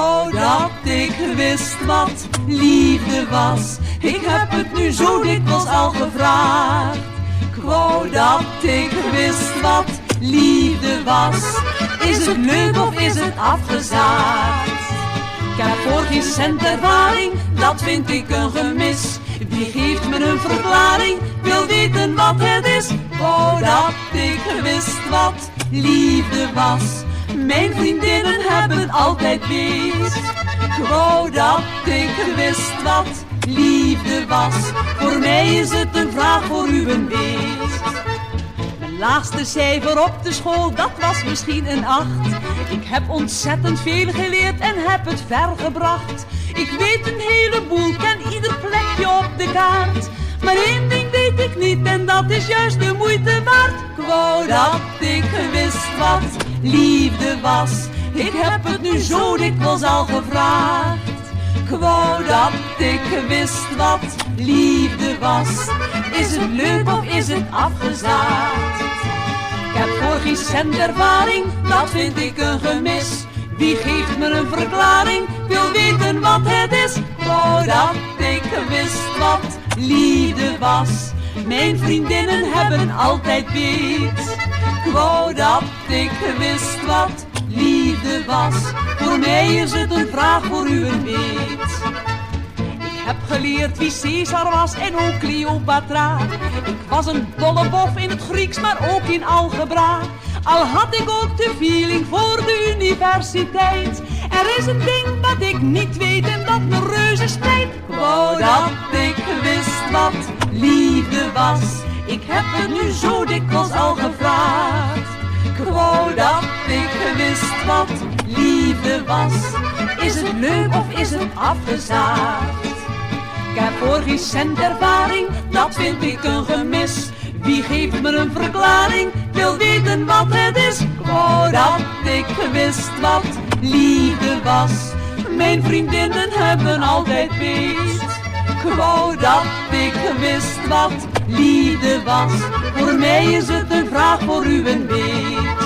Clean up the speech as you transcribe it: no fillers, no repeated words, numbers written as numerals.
wou dat ik wist wat liefde was. Ik heb het nu zo dikwijls al gevraagd. Ik wou dat ik wist wat liefde was. Is het leuk of is het afgezaagd? Ik heb voor geen cent ervaring, dat vind ik een gemis. Wie geeft me een verklaring, wil weten wat het is. Wou dat ik wist wat liefde was. Mijn vriendinnen hebben altijd beet. Ik wou dat ik wist wat liefde was. Voor mij is het een vraag, voor u een beest. Mijn laagste cijfer op de school, dat was misschien een 8. Ik heb ontzettend veel geleerd en heb het ver gebracht. Ik weet een heleboel, ken ieder plekje op de kaart. Maar één ding weet ik niet en dat is juist de moeite waard. Ik wou dat ik wist wat liefde was. Ik heb het nu zo dikwijls al gevraagd. Ik wou dat ik wist wat liefde was. Is het leuk of is het afgezaagd? Ik heb voor geen cent ervaring, dat vind ik een gemis. Wie geeft me een verklaring, wil weten wat het is. Ik wou dat ik wist wat liefde was. Mijn vriendinnen hebben altijd beet. Ik wou dat ik wist wat liefde was. Voor mij is het een vraag, voor u een weet. Ik heb geleerd wie Caesar was en ook Cleopatra. Ik was een dolle bof in het Grieks, maar ook in algebra. Al had ik ook de feeling voor de universiteit. Er is een ding wat ik niet weet en dat me reuze spijt. Ik wou dat ik wist wat liefde was. Ik heb het nu zo dikwijls al gevraagd. Ik wou dat ik wist wat liefde was. Is het leuk of is het afgezaagd? Ik heb voor geen cent ervaring, dat vind ik een gemis. Wie geeft me een verklaring, wil weten wat het is. Ik wou dat ik wist wat liefde was. Mijn vriendinnen hebben altijd beet. Ik wou dat ik wist wat liefde was. Voor mij is het een vraag, voor u een weet.